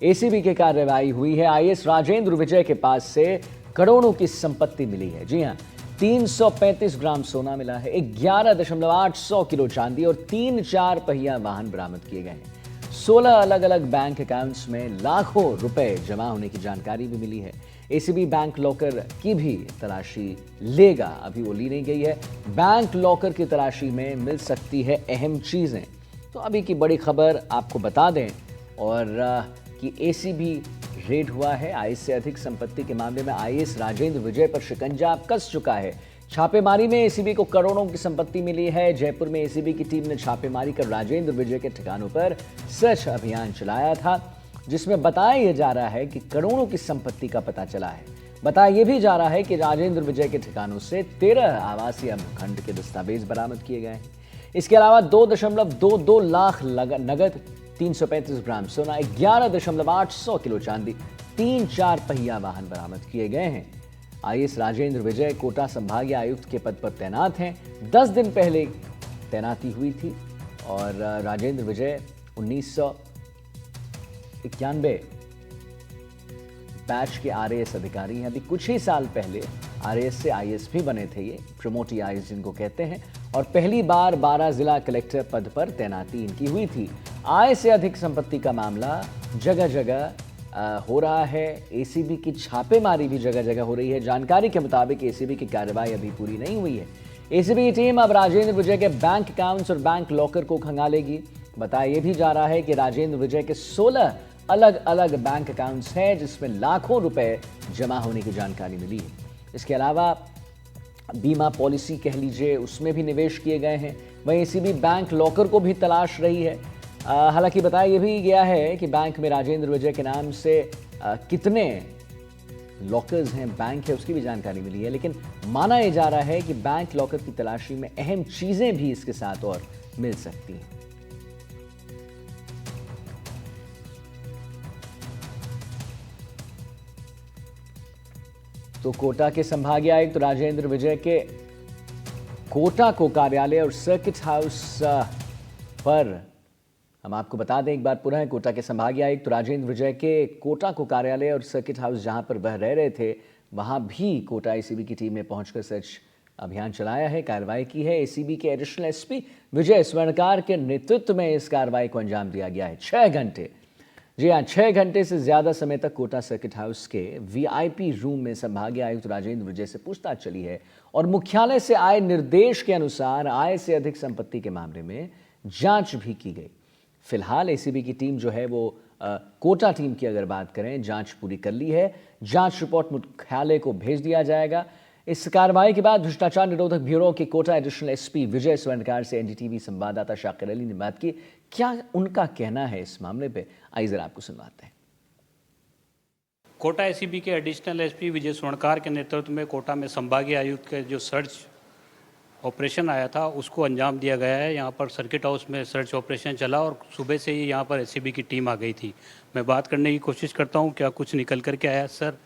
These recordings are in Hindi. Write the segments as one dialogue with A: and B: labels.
A: एसीबी की कार्रवाई हुई है। आईएएस राजेंद्र विजय के पास से करोड़ों की संपत्ति मिली है। जी हां, 335 ग्राम सोना मिला है, 11.8 किलो चांदी और 3 4 पहिया वाहन बरामद किए गए हैं। 16 अलग अलग बैंक अकाउंट्स में लाखों रुपए जमा होने की जानकारी भी मिली है। एसीबी बैंक लॉकर की भी तलाशी लेगा, अभी वो ली नहीं गई है। बैंक लॉकर की तलाशी में मिल सकती है अहम चीजें। तो अभी की बड़ी खबर आपको बता दें और कि एसीबी रेड हुआ है। आईएएस से अधिक संपत्ति के मामले में आईएएस राजेंद्र विजय पर शिकंजा कस चुका है। छापेमारी में एसीबी को करोड़ों की संपत्ति मिली है। जयपुर में एसीबी की टीम ने छापेमारी कर राजेंद्र विजय के ठिकानों पर सर्च अभियान चलाया था, जिसमें बताया यह जा रहा है कि करोड़ों की संपत्ति का पता चला है। बताया यह भी जा रहा है कि राजेंद्र विजय के ठिकानों से 13 आवासीय भूखंड के दस्तावेज बरामद किए गए हैं। इसके अलावा 2.22 लाख नगद, 335 ग्राम सोना, 11.8 किलो चांदी, 3 4 पहिया वाहन बरामद किए गए हैं। आईएएस राजेंद्र विजय कोटा संभागीय आयुक्त के पद पर तैनात हैं। 10 दिन पहले तैनाती हुई थी और राजेंद्र विजय 1991 बैच के आरएएस अधिकारी हैं। अभी कुछ ही साल पहले आरएएस से आईएएस भी बने थे, ये प्रमोटी आईएएस जिनको कहते हैं, और पहली बार 12 जिला कलेक्टर पद पर तैनाती इनकी हुई थी। आय से अधिक संपत्ति का मामला जगह जगह हो रहा है। एसीबी की छापेमारी भी जगह जगह हो रही है। जानकारी के मुताबिक एसीबी की कार्रवाई अभी पूरी नहीं हुई है। एसीबी की टीम अब राजेंद्र विजय के बैंक अकाउंट्स और बैंक लॉकर को खंगालेगी। बताया यह भी जा रहा है कि राजेंद्र विजय के 16 अलग अलग बैंक अकाउंट्स हैं, जिसमें लाखों रुपए जमा होने की जानकारी मिली है। इसके अलावा बीमा पॉलिसी कह लीजिए, उसमें भी निवेश किए गए हैं। वहीं एसीबी बैंक लॉकर को भी तलाश रही है। हालांकि बताया यह भी गया है कि बैंक में राजेंद्र विजय के नाम से कितने लॉकर्स हैं, बैंक है, उसकी भी जानकारी मिली है। लेकिन माना यह जा रहा है कि बैंक लॉकर की तलाशी में अहम चीजें भी इसके साथ और मिल सकती हैं। तो कोटा के संभागीय आयुक्त राजेंद्र विजय के कोटा को कार्यालय और सर्किट हाउस पर हम आपको बता दें एक बार पुनः, कोटा के संभागीय आयुक्त राजेंद्र विजय के कोटा को कार्यालय और सर्किट हाउस जहां पर वह रह रहे थे, वहां भी कोटा एसीबी की टीम ने पहुंचकर सर्च अभियान चलाया है, कार्रवाई की है। एसीबी के एडिशनल एसपी विजय स्वर्णकार के नेतृत्व में इस कार्रवाई को अंजाम दिया गया है। 6 घंटे, जी हाँ, 6 घंटे से ज्यादा समय तक कोटा सर्किट हाउस के वीआईपी रूम में संभागीय आयुक्त राजेंद्र विजय से पूछताछ चली है और मुख्यालय से आए निर्देश के अनुसार आय से अधिक संपत्ति के मामले में जांच भी की गई। फिलहाल एसीबी की टीम जो है वो कोटा टीम की अगर बात करें, जांच पूरी कर ली है। जांच रिपोर्ट मुख्यालय को भेज दिया जाएगा। इस कार्रवाई के बाद भ्रष्टाचार निरोधक ब्यूरो के कोटा एडिशनल एसपी विजय स्वर्णकार से एनडीटीवी संवाददाता शाकिर अली ने बात की। क्या उनका कहना है इस मामले पे, आइए जरा आपको सुनवाते हैं।
B: कोटा एसीबी के एडिशनल एसपी विजय स्वर्णकार के नेतृत्व में कोटा में संभागीय आयुक्त के जो सर्च ऑपरेशन आया था उसको अंजाम दिया गया है। यहाँ पर सर्किट हाउस में सर्च ऑपरेशन चला और सुबह से ही यहाँ पर एसीबी की टीम आ गई थी। मैं बात करने की कोशिश करता हूँ क्या कुछ निकल कर के आया। सर,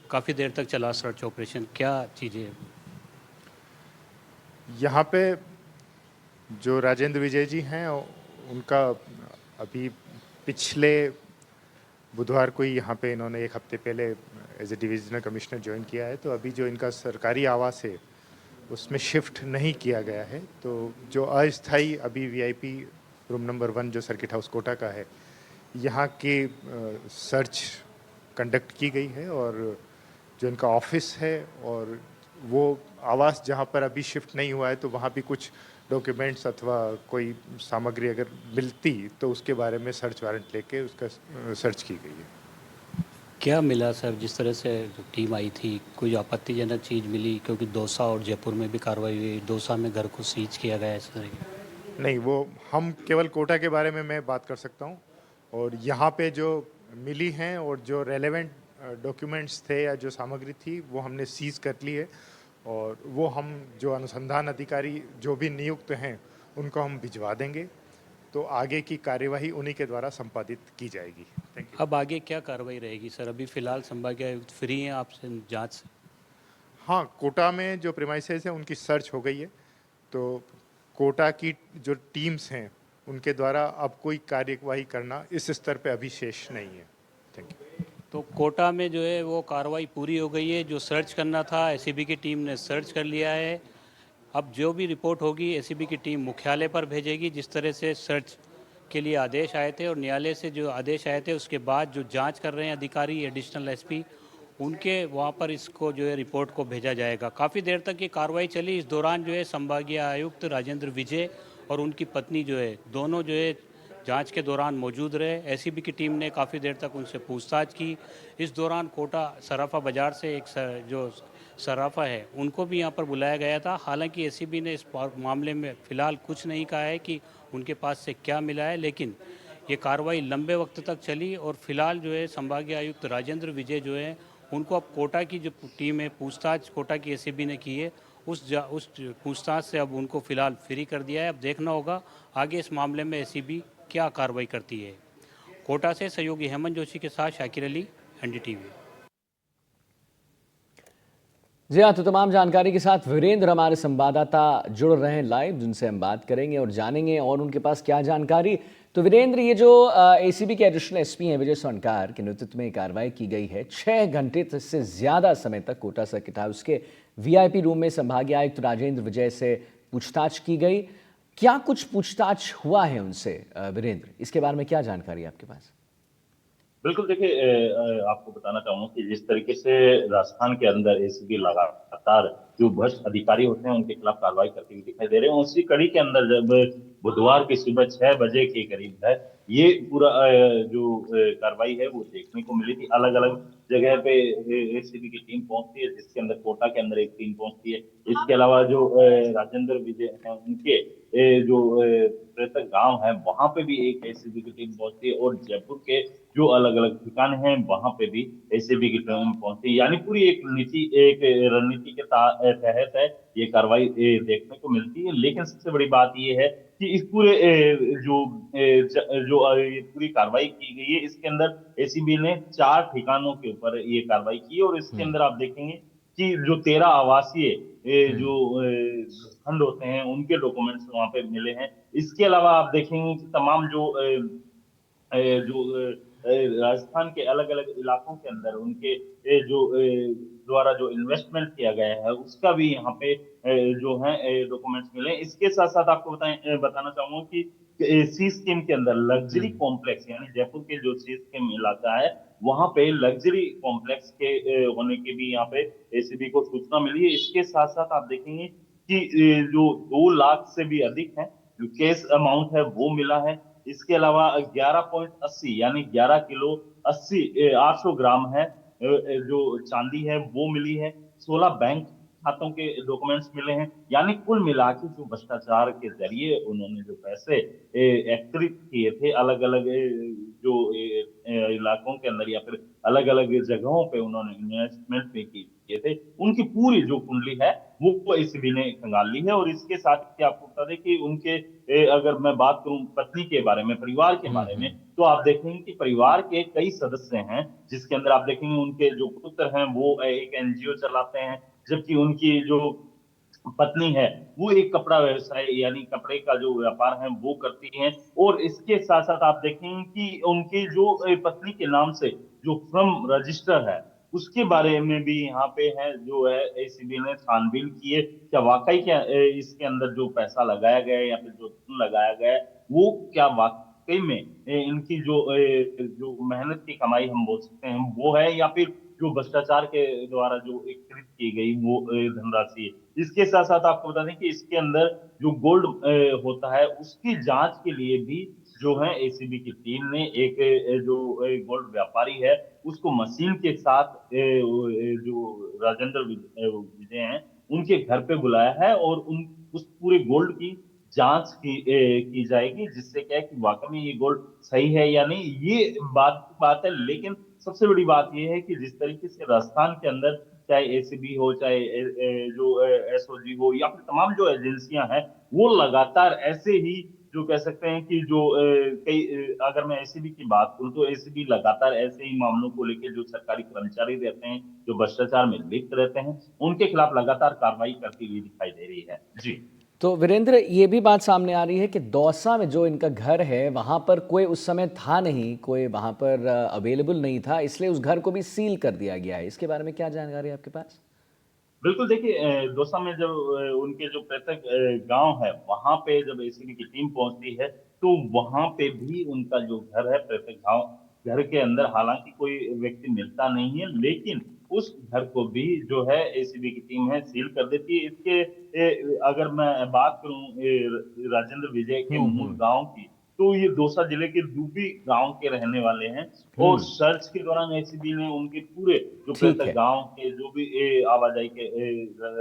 B: काफ़ी देर तक चला सर्च ऑपरेशन, क्या चीज़ें?
C: यहाँ पे जो राजेंद्र विजय जी हैं उनका अभी पिछले बुधवार को ही यहाँ पे इन्होंने 1 हफ्ते पहले as a divisional commissioner join किया है। तो अभी जो इनका सरकारी आवास है उसमें शिफ्ट नहीं किया गया है। तो जो अस्थाई अभी वीआईपी रूम नंबर 1 जो सर्किट हाउस कोटा का है, यहाँ की सर्च कंडक्ट की गई है और जो इनका ऑफिस है और वो आवास जहाँ पर अभी शिफ्ट नहीं हुआ है, तो वहाँ भी कुछ डॉक्यूमेंट्स अथवा कोई सामग्री अगर मिलती तो उसके बारे में सर्च वारंट लेके उसका सर्च की गई है।
B: क्या मिला सर? जिस तरह से टीम आई थी, कोई आपत्तिजनक चीज़ मिली? क्योंकि दौसा और जयपुर में भी कार्रवाई हुई, दौसा में घर को सीज किया गया इस तरह की।
C: नहीं, वो हम केवल कोटा के बारे में मैं बात कर सकता हूँ और यहाँ पे जो मिली हैं और जो रेलेवेंट डॉक्यूमेंट्स थे या जो सामग्री थी वो हमने सीज कर ली है और वो हम जो अनुसंधान अधिकारी जो भी नियुक्त हैं उनको हम भिजवा देंगे। तो आगे की कार्यवाही उन्हीं के द्वारा संपादित की जाएगी। Thank you.
B: अब आगे क्या कार्रवाई रहेगी सर? अभी फिलहाल संभागीय आयुक्त फ्री हैं आपसे जांच से?
C: हाँ, कोटा में जो प्रीमाइसेस हैं उनकी सर्च हो गई है। तो कोटा की जो टीम्स हैं उनके द्वारा अब कोई कार्यवाही करना इस स्तर पे अभी शेष नहीं है। Thank you.
B: तो कोटा में जो है वो कार्रवाई पूरी हो गई है। जो सर्च करना था एसीबी की टीम ने सर्च कर लिया है। अब जो भी रिपोर्ट होगी एसीबी की टीम मुख्यालय पर भेजेगी। जिस तरह से सर्च के लिए आदेश आए थे और न्यायालय से जो आदेश आए थे उसके बाद जो जांच कर रहे हैं अधिकारी एडिशनल एसपी, उनके वहाँ पर इसको जो है रिपोर्ट को भेजा जाएगा। काफ़ी देर तक ये कार्रवाई चली। इस दौरान जो है संभागीय आयुक्त राजेंद्र विजय और उनकी पत्नी जो है दोनों जो है जांच के दौरान मौजूद रहे। एसीबी की टीम ने काफ़ी देर तक उनसे पूछताछ की। इस दौरान कोटा सराफा बाज़ार से एक जो सराफा है उनको भी यहाँ पर बुलाया गया था। हालांकि एसीबी ने इस मामले में फ़िलहाल कुछ नहीं कहा है कि उनके पास से क्या मिला है, लेकिन ये कार्रवाई लंबे वक्त तक चली और फिलहाल जो है संभागीय आयुक्त राजेंद्र विजय जो है उनको अब कोटा की जो टीम है पूछताछ कोटा की एसीबी ने की है उस पूछताछ से अब उनको फिलहाल फ्री कर दिया है। अब देखना होगा आगे इस मामले में एसीबी क्या कार्रवाई करती है। कोटा से सहयोगी हेमंत जोशी के साथ शाकिर अली, एनडीटीवी।
A: जी हाँ, तो तमाम जानकारी के साथ वीरेंद्र हमारे संवाददाता जुड़ रहे हैं लाइव, जिनसे हम बात करेंगे और जानेंगे और उनके पास क्या जानकारी। तो वीरेंद्र, ये जो एसीबी के एडिशनल एसपी हैं विजय सोनकार के नेतृत्व में कार्रवाई की गई है, 6 घंटे से ज़्यादा समय तक कोटा सर्किट हाउस के वीआईपी रूम में संभागीय आयुक्त राजेंद्र विजय से पूछताछ की गई। क्या कुछ पूछताछ हुआ है उनसे वीरेंद्र? इसके बारे में क्या जानकारी है आपके पास?
D: बिल्कुल देखिए, आपको बताना चाहूंगा कि जिस तरीके से राजस्थान के अंदर एसीबी लगातार जो भ्रष्ट अधिकारी होते हैं उनके खिलाफ कार्रवाई करते हुए दिखाई दे रहे हैं, उसी कड़ी के अंदर जब बुधवार की सुबह 6 बजे के करीब है ये पूरा जो कार्रवाई है वो देखने को मिली थी। अलग अलग जगह पे एसीबी की टीम पहुंचती है, जिसके अंदर कोटा के अंदर एक टीम पहुंचती है। इसके अलावा जो राजेंद्र विजय हैं उनके जो मृतक गांव है वहां पे भी एक एसीबी की टीम पहुंचती है और जयपुर के जो अलग अलग ठिकाने हैं वहां पे भी एसीबी की टीम पहुंचती है। यानी पूरी एक रणनीति के तहत है ये कार्रवाई देखने को मिलती है। लेकिन सबसे बड़ी बात ये है कि इस पूरे ये पूरी कार्रवाई की गई है, इसके अंदर एसीबी ने 4 ठिकानों के ऊपर ये कार्रवाई की और इसके अंदर आप देखेंगे कि जो 13 आवासीय जो खंड होते हैं उनके डॉक्यूमेंट्स वहां पे मिले हैं। इसके अलावा आप देखेंगे कि तमाम जो राजस्थान के अलग अलग इलाकों के अंदर उनके जो द्वारा जो इन्वेस्टमेंट किया गया है उसका भी यहाँ पे जो है डॉक्यूमेंट्स मिले। इसके साथ साथ आपको बताना चाहूंगा कि सी स्कीम के अंदर लग्जरी कॉम्प्लेक्स यानी जयपुर के जो सी स्कीम इलाका है वहां पे लग्जरी कॉम्प्लेक्स के होने की भी यहाँ पे एसीबी को सूचना मिली है। इसके साथ साथ आप देखेंगे कि जो 2 लाख से भी अधिक है जो केस अमाउंट है वो मिला है। इसके अलावा 11.80 यानी 11 किलो 800 ग्राम है जो चांदी है वो मिली है। 16 बैंक खातों के डॉक्यूमेंट्स मिले हैं। यानी कुल मिला के जो भ्रष्टाचार के जरिए उन्होंने जो पैसे एकत्रित किए थे अलग अलग जो इलाकों के अंदर या फिर अलग अलग जगहों पे उन्होंने इन्वेस्टमेंट भी किए थे, उनकी पूरी जो कुंडली है वो एसीबी ने खंगाल ली है। और इसके साथ ही आपको बता दें कि उनके अगर मैं बात करूं पत्नी के बारे में, परिवार के बारे में, तो आप देखेंगे कि परिवार के कई सदस्य हैं, जिसके अंदर आप देखेंगे उनके जो पुत्र हैं वो एक एनजीओ चलाते हैं, जबकि उनकी जो पत्नी है वो एक कपड़ा व्यवसाय यानी कपड़े का जो व्यापार है वो करती हैं। और इसके साथ साथ आप देखेंगे कि उनके जो पत्नी के नाम से जो फर्म रजिस्टर है उसके बारे में भी यहाँ पे है जो है एसीबी ने छानबीन की है। क्या वाकई क्या इसके अंदर जो पैसा लगाया गया है या फिर जो धन लगाया गया है वो क्या वाकई में इनकी जो मेहनत की कमाई हम बोल सकते हैं वो है या फिर जो भ्रष्टाचार के द्वारा जो एकत्रित की गई वो धनराशि है। इसके साथ साथ आपको बता दें कि इसके अंदर जो गोल्ड होता है उसकी जांच के लिए भी जो है एसीबी की टीम ने एक जो गोल्ड व्यापारी है उसको मशीन के साथ जो राजेंद्र विजय हैं उनके घर पे बुलाया है और उन उस पूरे गोल्ड की जांच की जाएगी, जिससे क्या है कि वाकई में ये गोल्ड सही है या नहीं ये बात है। लेकिन सबसे बड़ी बात यह है कि जिस तरीके से राजस्थान के अंदर चाहे एसीबी हो चाहे जो एसओजी हो या फिर तमाम जो एजेंसियां हैं वो लगातार ऐसे ही जो कह सकते हैं कि जो अगर मैं एसीबी की बात करूं तो एसीबी लगातार ऐसे ही मामलों को लेकर जो सरकारी कर्मचारी रहते हैं जो भ्रष्टाचार में लिप्त रहते हैं उनके खिलाफ लगातार कार्रवाई करती हुई दिखाई दे रही है। जी।
A: तो वीरेंद्र, ये भी बात सामने आ रही है कि दौसा में जो इनका घर है वहां पर कोई उस समय था नहीं, कोई वहां पर अवेलेबल नहीं था, इसलिए उस घर को भी सील कर दिया गया है। इसके बारे में क्या जानकारी है आपके पास?
D: बिल्कुल देखिए, दौसा में जब उनके जो पृथक गांव है वहां पे जब एसीबी की टीम पहुंचती है तो वहां पे भी उनका जो घर है पृथक गांव घर के अंदर हालांकि कोई व्यक्ति मिलता नहीं है, लेकिन उस घर को भी जो है एसीबी की टीम है सील कर देती है। इसके अगर मैं बात करूं राजेंद्र विजय के मूल
A: हम्म।
D: गांव की, तो ये दौसा जिले के डूबी गांव के रहने वाले हैं और
A: हम्म।
D: सर्च के दौरान एसीबी ने उनके पूरे जो
A: ठीक
D: पृथक
A: है।
D: गांव के जो भी आवाजाही के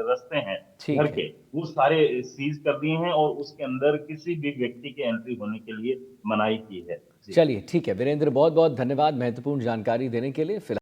D: रास्ते हैं घर
A: ठीक है।
D: के, वो सारे सीज कर दिए हैं और उसके अंदर किसी भी व्यक्ति के एंट्री होने के लिए मनाही की है। जी।
A: चलिए, ठीक है वीरेंद्र, बहुत बहुत धन्यवाद महत्वपूर्ण जानकारी देने के लिए।